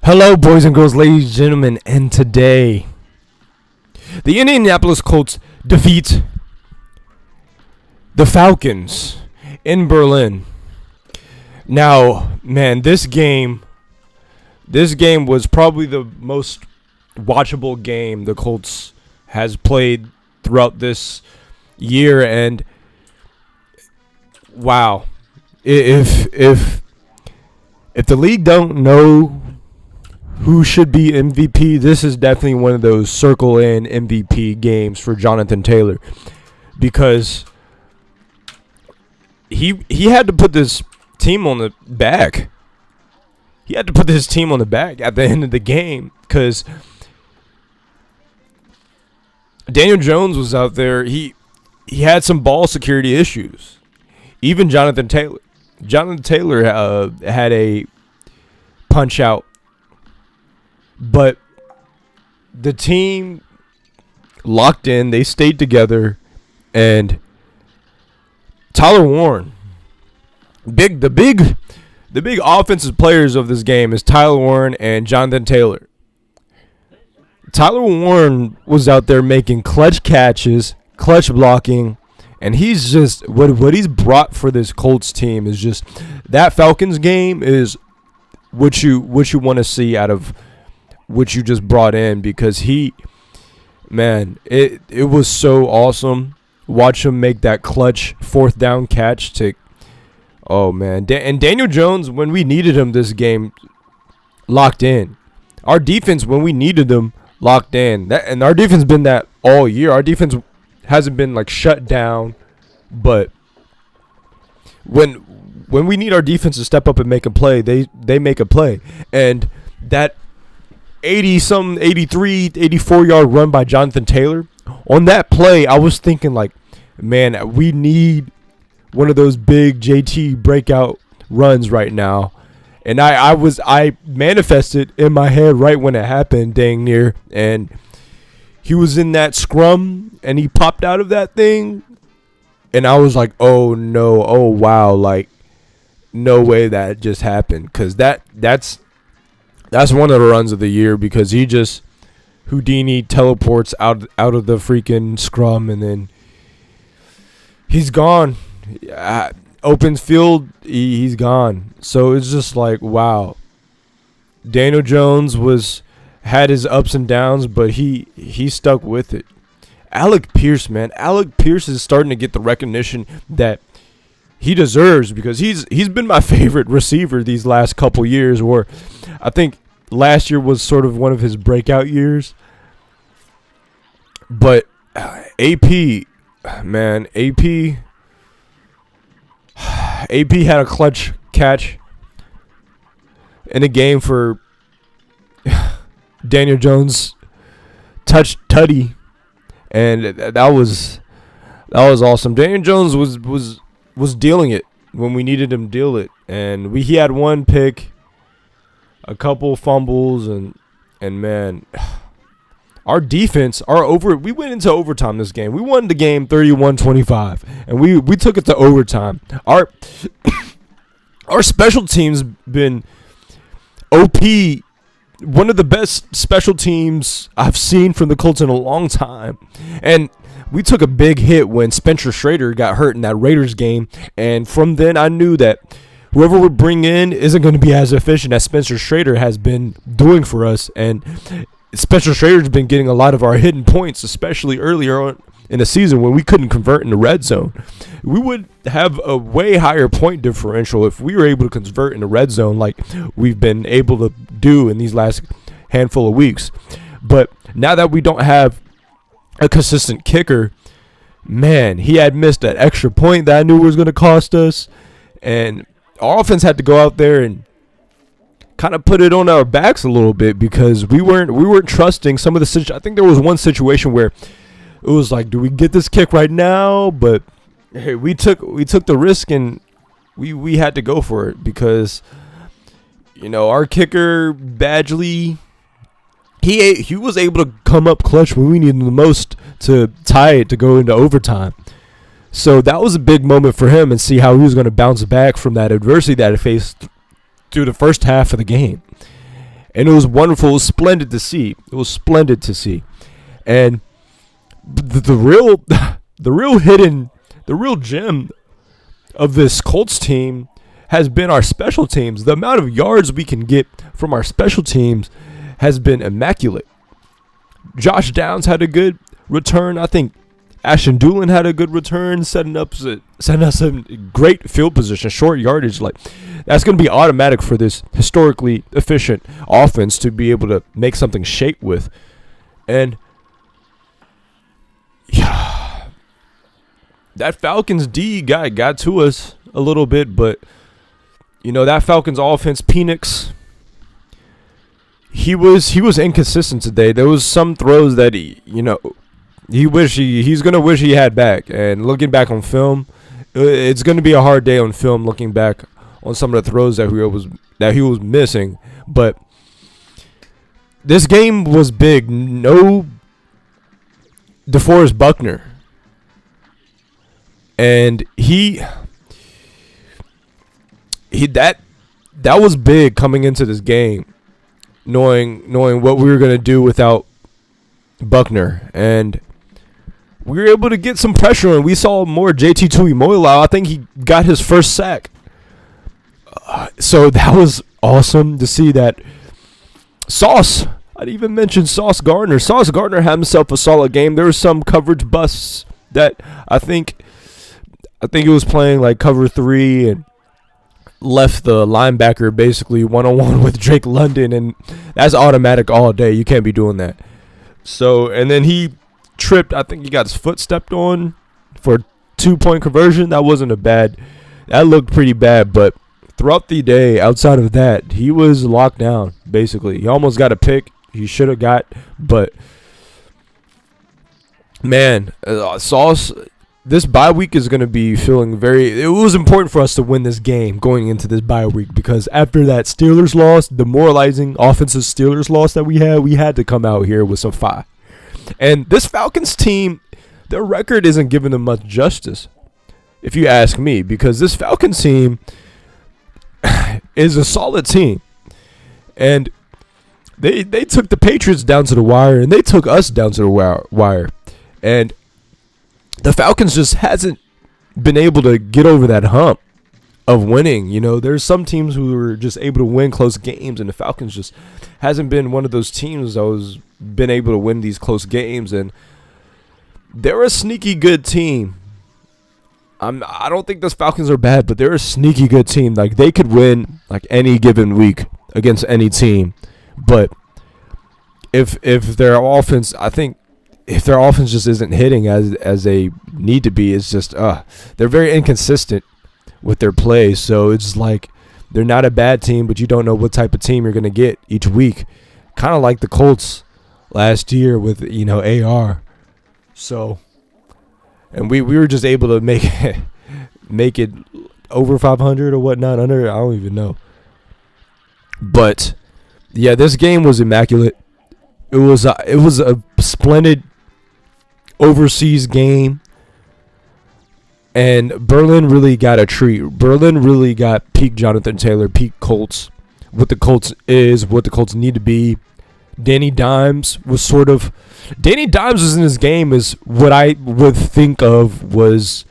Hello, boys and girls, ladies and gentlemen, and today the Indianapolis Colts defeat the Falcons in Berlin. Now, man, this game was probably the most watchable game the Colts has played throughout this year, and wow, if the league don't know who should be MVP, this is definitely one of those circle in MVP games for Jonathan Taylor, because he had to put this team on the back. He had to put this team on the back at the end of the game because Daniel Jones was out there. He had some ball security issues. Even Jonathan Taylor had a punch out. But the team locked in. They stayed together. And Tyler Warren, the big offensive players of this game is Tyler Warren and Jonathan Taylor. Tyler Warren was out there making clutch catches, clutch blocking, and he's just what he's brought for this Colts team is just that Falcons game is what you want to see out of what you just brought in, because it was so awesome. Watch him make that clutch fourth down catch to, oh man, and Daniel Jones, when we needed him this game, locked in. Our defense, when we needed them, locked in. And our defense been that all year. Our defense hasn't been like shut down, but when we need our defense to step up and make a play, they make a play. And that 83, 84 yard run by Jonathan Taylor, on that play, I was thinking like, man, we need one of those big JT breakout runs right now. And I manifested in my head right when it happened, dang near, and he was in that scrum and he popped out of that thing, and I was like, oh no, oh wow, like no way that just happened, because that's one of the runs of the year, because he just Houdini teleports out of the freaking scrum, and then he's gone. Opens field, he's gone. So it's just like, wow. Daniel Jones had his ups and downs, but he stuck with it. Alec Pierce, man. Alec Pierce is starting to get the recognition that he deserves, because he's been my favorite receiver these last couple years, or I think last year was sort of one of his breakout years. But AP, man, AP had a clutch catch in a game for Daniel Jones touch tutty, and that was awesome. Daniel Jones was dealing it when we needed him to deal it, and he had one pick, a couple fumbles, and man, our defense, we went into overtime this game. We won the game 31-25, and we took it to overtime. Our special teams been OP, one of the best special teams I've seen from the Colts in a long time. And we took a big hit when Spencer Schrader got hurt in that Raiders game, and from then I knew that whoever would bring in isn't going to be as efficient as Spencer Schrader has been doing for us. And Spencer Schrader's been getting a lot of our hidden points, especially earlier on in the season when we couldn't convert in the red zone. We would have a way higher point differential if we were able to convert in the red zone like we've been able to do in these last handful of weeks. But now that we don't have a consistent kicker, man, he had missed that extra point that I knew was going to cost us. And our offense had to go out there and kind of put it on our backs a little bit, because we weren't trusting some of the I think there was one situation where it was like, do we get this kick right now? But hey, we took the risk, and we had to go for it, because our kicker Badgley, he was able to come up clutch when we needed him the most to tie it to go into overtime. So that was a big moment for him, and see how he was going to bounce back from that adversity that he faced through the first half of the game. And it was wonderful. It was splendid to see. It was splendid to see. And the real gem of this Colts team has been our special teams. The amount of yards we can get from our special teams has been immaculate. Josh Downs had a good return. I think Ashton Doolin had a good return, setting us in great field position, short yardage. Like, that's going to be automatic for this historically efficient offense to be able to make something shake with. And yeah, that Falcons D guy got to us a little bit, but that Falcons offense, Penix, he was inconsistent today. There was some throws that he's gonna wish he had back. And looking back on film, it's gonna be a hard day on film looking back on some of the throws that he was missing. But this game was big. No DeForest Buckner, and that was big coming into this game, knowing what we were gonna do without Buckner, and we were able to get some pressure on. We saw more JT Tuimoloau. I think he got his first sack. So that was awesome to see that. Sauce, I'd even mention Sauce Gardner. Sauce Gardner had himself a solid game. There were some coverage busts that I think he was playing like cover 3 and left the linebacker basically one-on-one with Drake London, and that's automatic all day. You can't be doing that. So, and then he tripped. I think he got his foot stepped on for a 2-point conversion. That looked pretty bad, but throughout the day, outside of that, he was locked down, basically. He almost got a pick he should have got, but man, Sauce, this bye week is going to be feeling it was important for us to win this game going into this bye week, because after that Steelers loss, demoralizing offensive Steelers loss that we had to come out here with some fire. And this Falcons team, their record isn't giving them much justice, if you ask me, because this Falcons team is a solid team. And they took the Patriots down to the wire, and they took us down to the wire. And the Falcons just hasn't been able to get over that hump of winning. There's some teams who are just able to win close games, and the Falcons just hasn't been one of those teams that was been able to win these close games. And they're a sneaky good team. I don't think those Falcons are bad, but they're a sneaky good team. Like, they could win like any given week against any team. But if their offense, if their offense just isn't hitting as they need to be, it's just they're very inconsistent with their play. So it's like they're not a bad team, but you don't know what type of team you're going to get each week. Kind of like the Colts last year with AR. So, and we were just able to make it over 500 or whatnot, under, I don't even know. But yeah, this game was immaculate. It was a splendid overseas game, and Berlin really got a treat. Berlin really got peak Jonathan Taylor, peak Colts. What the Colts need to be. Danny Dimes was in this game is what I would think of was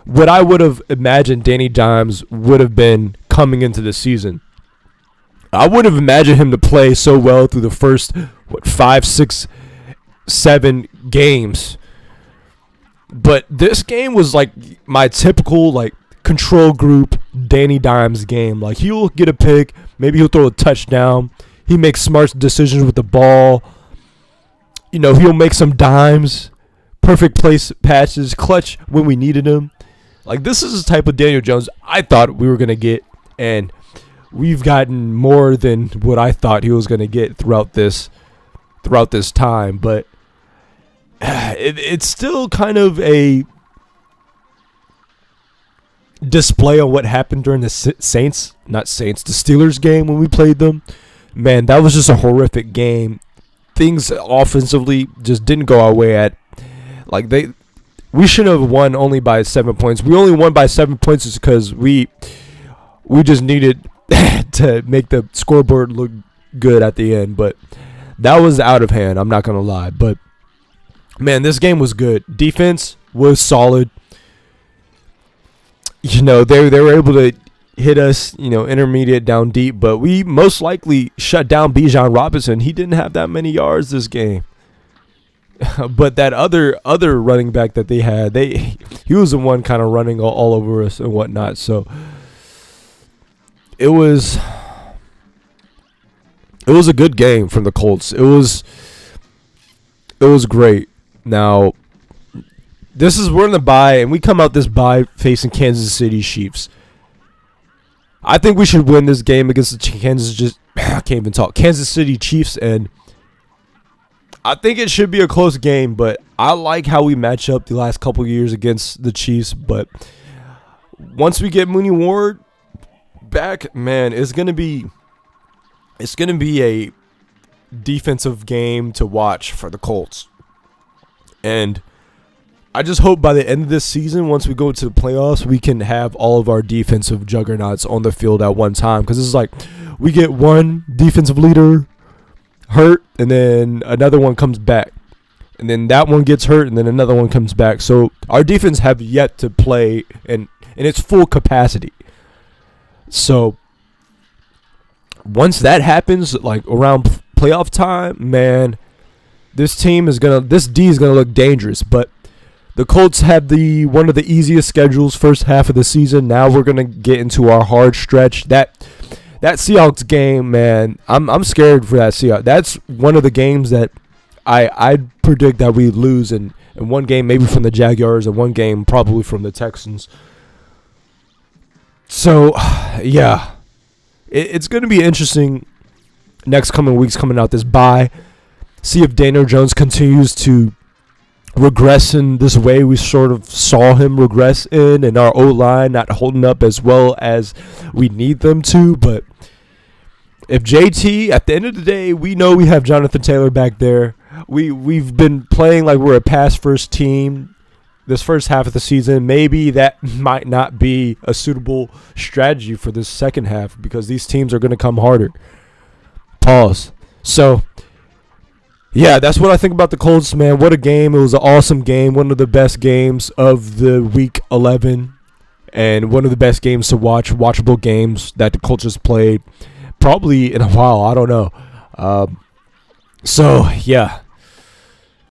what I would have imagined Danny Dimes would have been coming into the season. I would have imagined him to play so well through the first 5, 6, 7 games. But this game was like my typical like control group Danny Dimes game. Like, he'll get a pick, maybe he'll throw a touchdown. He makes smart decisions with the ball. He'll make some dimes, perfect place passes, clutch when we needed him. Like, this is the type of Daniel Jones I thought we were going to get, and we've gotten more than what I thought he was going to get throughout this time. But it's still kind of a display on what happened during the Steelers game when we played them. Man, that was just a horrific game. Things offensively just didn't go our way we should have won only by 7 points. We only won by 7 points just because we just needed to make the scoreboard look good at the end, but that was out of hand. I'm not going to lie. But, man, this game was good. Defense was solid. They were able to hit us, intermediate down deep, but we most likely shut down Bijan Robinson. He didn't have that many yards this game. But that other running back that they had, he was the one kind of running all over us and whatnot. So it was a good game from the Colts. It was great. Now, we're in the bye, and we come out this bye facing Kansas City Chiefs. I think we should win this game against the Kansas City Chiefs, and I think it should be a close game, but I like how we match up the last couple of years against the Chiefs. But once we get Mooney Ward back, man, it's gonna be a defensive game to watch for the Colts. And I just hope by the end of this season, once we go to the playoffs, we can have all of our defensive juggernauts on the field at one time. Because it's like we get one defensive leader hurt, and then another one comes back. And then that one gets hurt, and then another one comes back. So our defense have yet to play in its full capacity. So once that happens, like around playoff time, man, this D is gonna look dangerous. But the Colts have one of the easiest schedules first half of the season. Now we're gonna get into our hard stretch. That Seahawks game, man, I'm scared for that Seahawks. That's one of the games that I'd predict that we lose in one game, maybe from the Jaguars, and one game probably from the Texans. So, yeah, it's going to be interesting next coming weeks coming out this bye. See if Daniel Jones continues to regress in this way we sort of saw him regress in, and our O-line not holding up as well as we need them to. But if JT, at the end of the day, we know we have Jonathan Taylor back there. We've been playing like we're a pass-first team this first half of the season. Maybe that might not be a suitable strategy for this second half because these teams are going to come harder. Pause. So, yeah, that's what I think about the Colts, man. What a game. It was an awesome game. One of the best games of the Week 11. And one of the best games to watch. Watchable games that the Colts has played probably in a while. I don't know. So, yeah.